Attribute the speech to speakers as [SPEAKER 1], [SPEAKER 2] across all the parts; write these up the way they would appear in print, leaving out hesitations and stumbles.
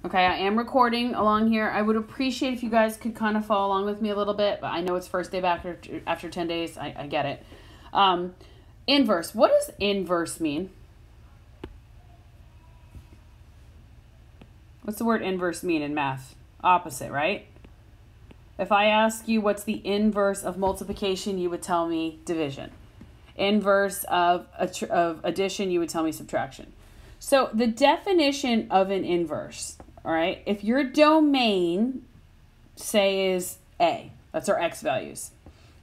[SPEAKER 1] Okay, I am recording along here. I would appreciate if you guys could kind of follow along with me a little bit, but I know it's first day back after 10 days. I get it. Inverse. What does inverse mean? What's the word inverse mean in math? Opposite, right? If I ask you what's the inverse of multiplication, you would tell me division. Inverse of addition, you would tell me subtraction. So the definition of an inverse, all right, if your domain, say, is A, that's our x values,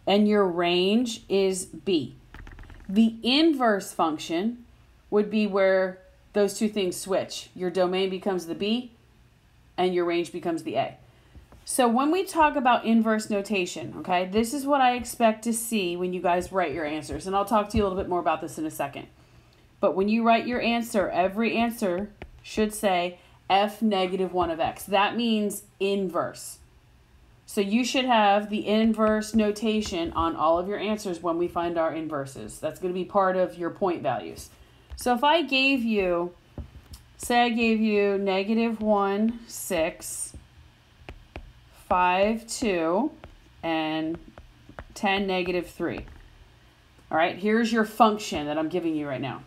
[SPEAKER 1] and your range is B, the inverse function would be where those two things switch. Your domain becomes the B, and your range becomes the A. So when we talk about inverse notation, okay, this is what I expect to see when you guys write your answers. And I'll talk to you a little bit more about this in a second. But when you write your answer, every answer should say f negative 1 of x. That means inverse. So you should have the inverse notation on all of your answers when we find our inverses. That's going to be part of your point values. So if I gave you, say I gave you negative 1, 6, 5, 2, and 10, negative 3. All right, here's your function that I'm giving you right now.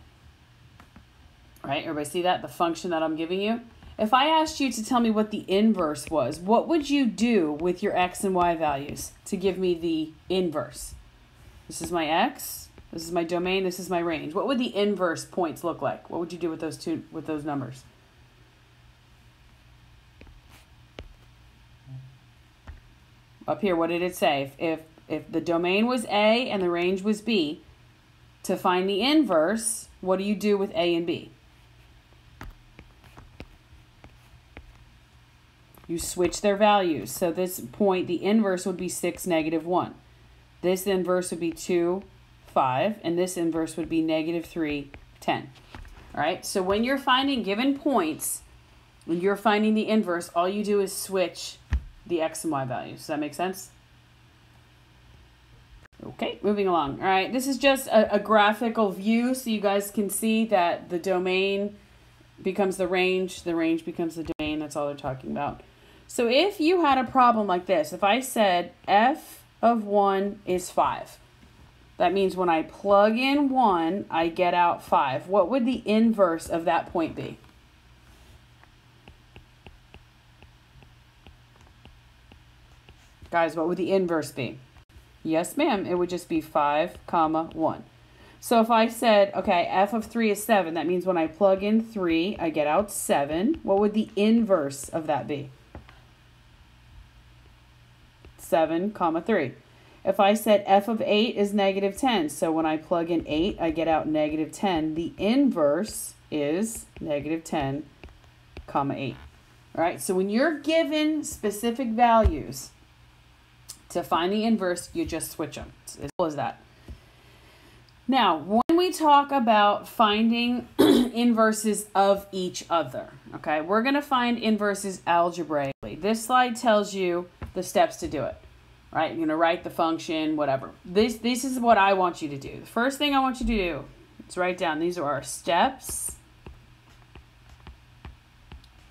[SPEAKER 1] All right, everybody see that? The function that I'm giving you? If I asked you to tell me what the inverse was, what would you do with your x and y values to give me the inverse? This is my x, this is my domain, this is my range. What would the inverse points look like? What would you do with those numbers? Up here, what did it say? If the domain was A and the range was B, to find the inverse, what do you do with A and B? You switch their values. So this point, the inverse would be 6, negative 1. This inverse would be 2, 5. And this inverse would be negative 3, 10. All right, so when you're finding given points, when you're finding the inverse, all you do is switch the x and y values. Does that make sense? Okay, moving along. All right, this is just a graphical view so you guys can see that the domain becomes the range becomes the domain. That's all they're talking about. So if you had a problem like this, if I said f of 1 is 5, that means when I plug in 1, I get out 5. What would the inverse of that point be? Guys, what would the inverse be? Yes, ma'am. It would just be 5, 1. So if I said, okay, f of 3 is 7, that means when I plug in 3, I get out 7. What would the inverse of that be? 7, 3. If I said f of 8 is negative 10, so when I plug in 8, I get out negative 10. The inverse is negative 10, 8. All right, so when you're given specific values, to find the inverse, you just switch them. It's as simple as that. Now, when we talk about finding inverses of each other, okay, we're going to find inverses algebraically. This slide tells you the steps to do it, right? You're going to write the function, whatever. This is what I want you to do. The first thing I want you to do is write down, these are our steps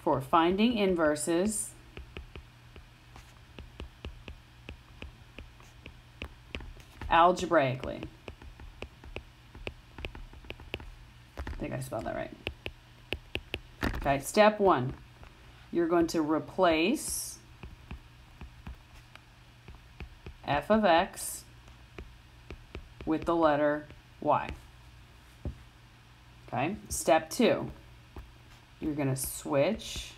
[SPEAKER 1] for finding inverses algebraically. I think I spelled that right. Okay, step 1. You're going to replace f of x with the letter y. Okay, step 2. You're going to switch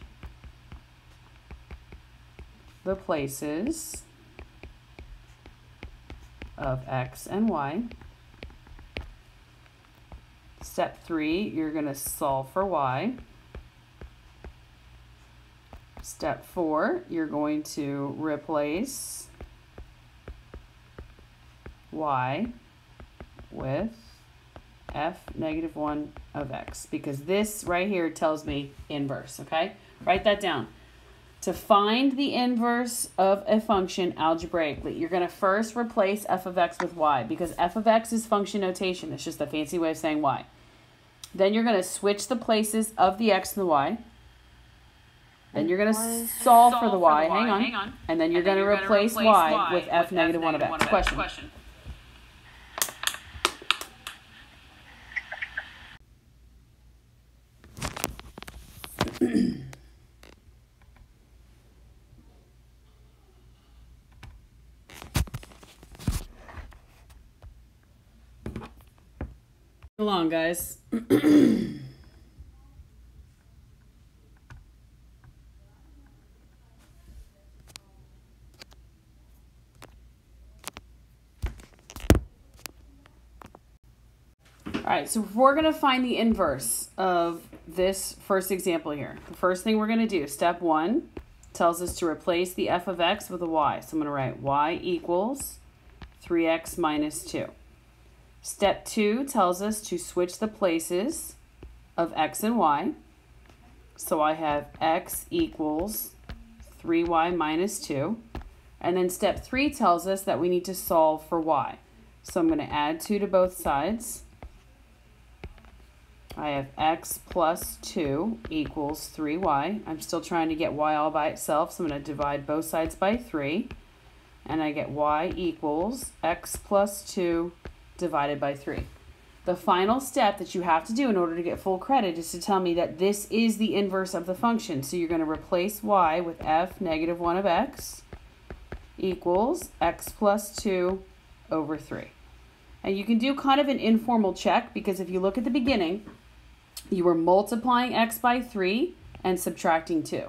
[SPEAKER 1] the places of x and y. Step 3, you're going to solve for y. Step 4, you're going to replace y with f negative 1 of x, because this right here tells me inverse, okay? Write that down. To find the inverse of a function algebraically, you're going to first replace f of x with y, because f of x is function notation. It's just a fancy way of saying y. Then you're going to switch the places of the x and the y. Then you're going to solve for the y. Hang on. And then you're going to replace y with f negative 1 of x. Question. Along, guys. All right, so if we're going to find the inverse of this first example here, the first thing we're going to do, step 1, tells us to replace the f of x with a y. So I'm going to write y equals 3x minus 2. Step 2 tells us to switch the places of x and y. So I have x equals 3y minus 2. And then step 3 tells us that we need to solve for y. So I'm going to add 2 to both sides. I have x plus 2 equals 3y. I'm still trying to get y all by itself, so I'm going to divide both sides by 3. And I get y equals x plus 2 divided by 3. The final step that you have to do in order to get full credit is to tell me that this is the inverse of the function. So you're going to replace y with f negative 1 of x equals x plus 2 over 3. And you can do kind of an informal check, because if you look at the beginning, you were multiplying x by 3 and subtracting 2.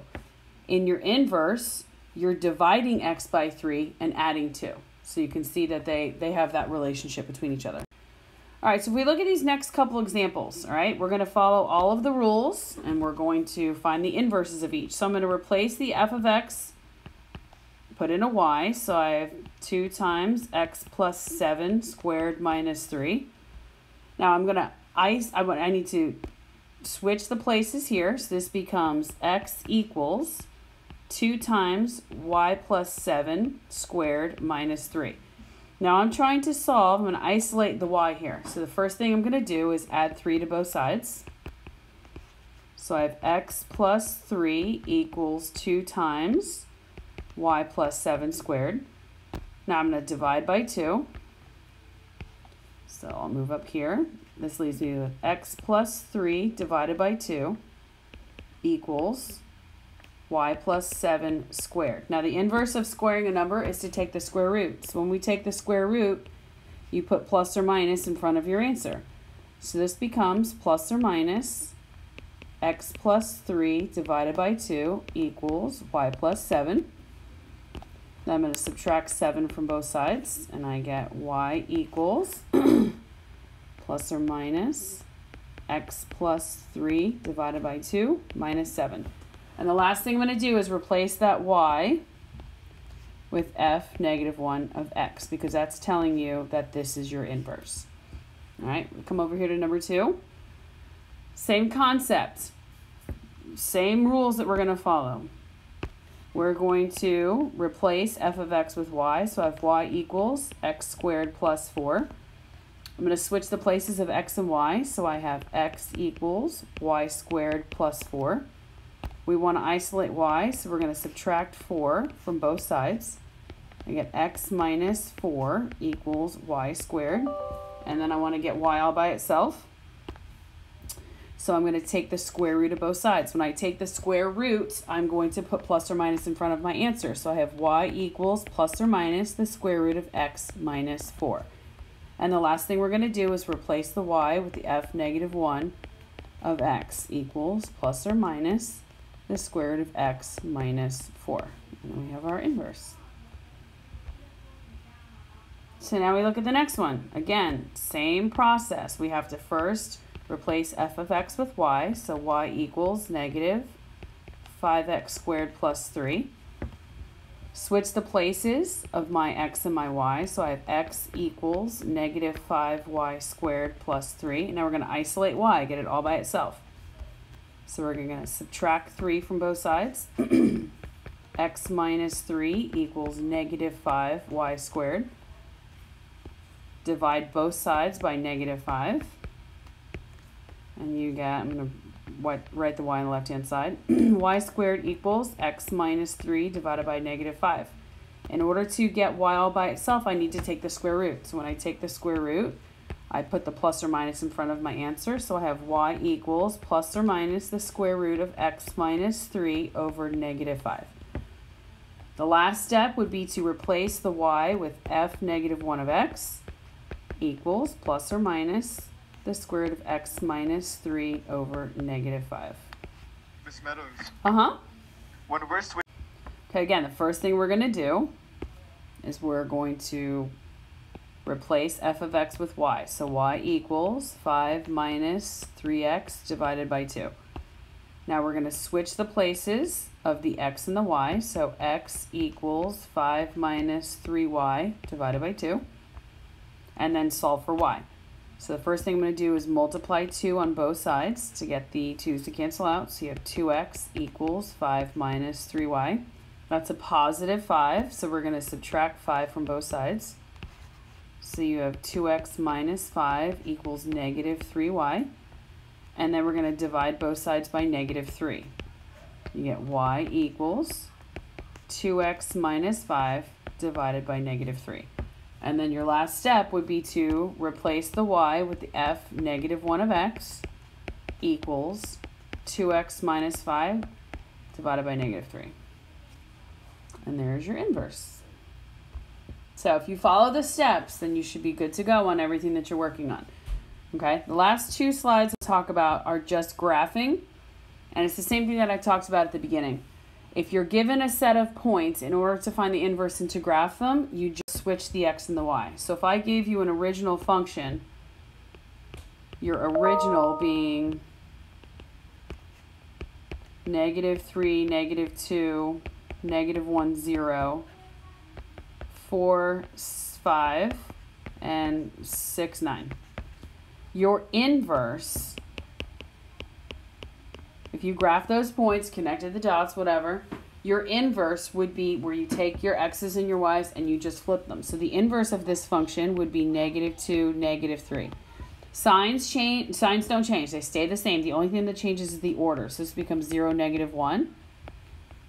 [SPEAKER 1] In your inverse, you're dividing x by 3 and adding 2. So you can see that they have that relationship between each other. All right, so if we look at these next couple examples, all right, we're going to follow all of the rules, and we're going to find the inverses of each. So I'm going to replace the f of x, put in a y, so I have 2 times x plus 7 squared minus 3. Now I'm going to, I need to switch the places here, so this becomes x equals 2 times y plus 7 squared minus 3. Now I'm trying to solve, I'm going to isolate the y here. So the first thing I'm going to do is add 3 to both sides. So I have x plus 3 equals 2 times y plus 7 squared. Now I'm going to divide by 2. So I'll move up here. This leaves me with x plus 3 divided by 2 equals y plus 7 squared. Now the inverse of squaring a number is to take the square root. So when we take the square root, you put plus or minus in front of your answer. So this becomes plus or minus x plus 3 divided by 2 equals y plus 7. Now I'm going to subtract 7 from both sides, and I get y equals plus or minus x plus 3 divided by 2 minus 7. And the last thing I'm going to do is replace that y with f negative 1 of x, because that's telling you that this is your inverse. All right, come over here to number 2. Same concept, same rules that we're going to follow. We're going to replace f of x with y, so I have y equals x squared plus 4. I'm going to switch the places of x and y, so I have x equals y squared plus 4. We want to isolate y, so we're going to subtract 4 from both sides. I get x minus 4 equals y squared, and then I want to get y all by itself. So I'm going to take the square root of both sides. When I take the square root, I'm going to put plus or minus in front of my answer. So I have y equals plus or minus the square root of x minus 4. And the last thing we're going to do is replace the y with the f negative 1 of x equals plus or minus the square root of x minus 4. And then we have our inverse. So now we look at the next one. Again, same process. We have to first replace f of x with y. So y equals negative 5x squared plus 3. Switch the places of my x and my y. So I have x equals negative 5y squared plus 3. Now we're going to isolate y, get it all by itself. So we're going to subtract 3 from both sides. X minus 3 equals negative 5y squared. Divide both sides by negative 5. And you get, I'm going to write the y on the left-hand side. Y squared equals x minus 3 divided by negative 5. In order to get y all by itself, I need to take the square root. So when I take the square root, I put the plus or minus in front of my answer. So I have y equals plus or minus the square root of x minus 3 over negative 5. The last step would be to replace the y with f negative 1 of x equals plus or minus the square root of x minus 3 over negative 5.
[SPEAKER 2] Miss Meadows.
[SPEAKER 1] Uh-huh.
[SPEAKER 2] When we're switching.
[SPEAKER 1] Okay, again, the first thing we're going to do is we're going to replace f of x with y. So y equals 5 minus 3x divided by 2. Now we're going to switch the places of the x and the y. So x equals 5 minus 3y divided by 2. And then solve for y. So the first thing I'm going to do is multiply 2 on both sides to get the 2's to cancel out. So you have 2x equals 5 minus 3y. That's a positive 5, so we're going to subtract 5 from both sides. So you have 2x minus 5 equals negative 3y. And then we're going to divide both sides by negative 3. You get y equals 2x minus 5 divided by negative 3. And then your last step would be to replace the y with the f negative 1 of x equals 2x minus 5 divided by negative 3. And there's your inverse. So if you follow the steps, then you should be good to go on everything that you're working on. Okay, the last 2 slides we'll talk about are just graphing. And it's the same thing that I talked about at the beginning. If you're given a set of points, in order to find the inverse and to graph them, you just switch the x and the y. So if I gave you an original function, your original being negative 3, negative 2, negative 1, 0, 4, 5, and 6, 9. Your inverse, if you graph those points, connected the dots, whatever, your inverse would be where you take your x's and your y's and you just flip them. So the inverse of this function would be negative 2, negative 3. Signs don't change. They stay the same. The only thing that changes is the order. So this becomes 0, negative 1.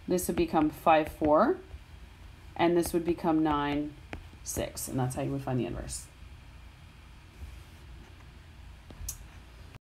[SPEAKER 1] This would become 5, 4. And this would become 9, 6. And that's how you would find the inverse.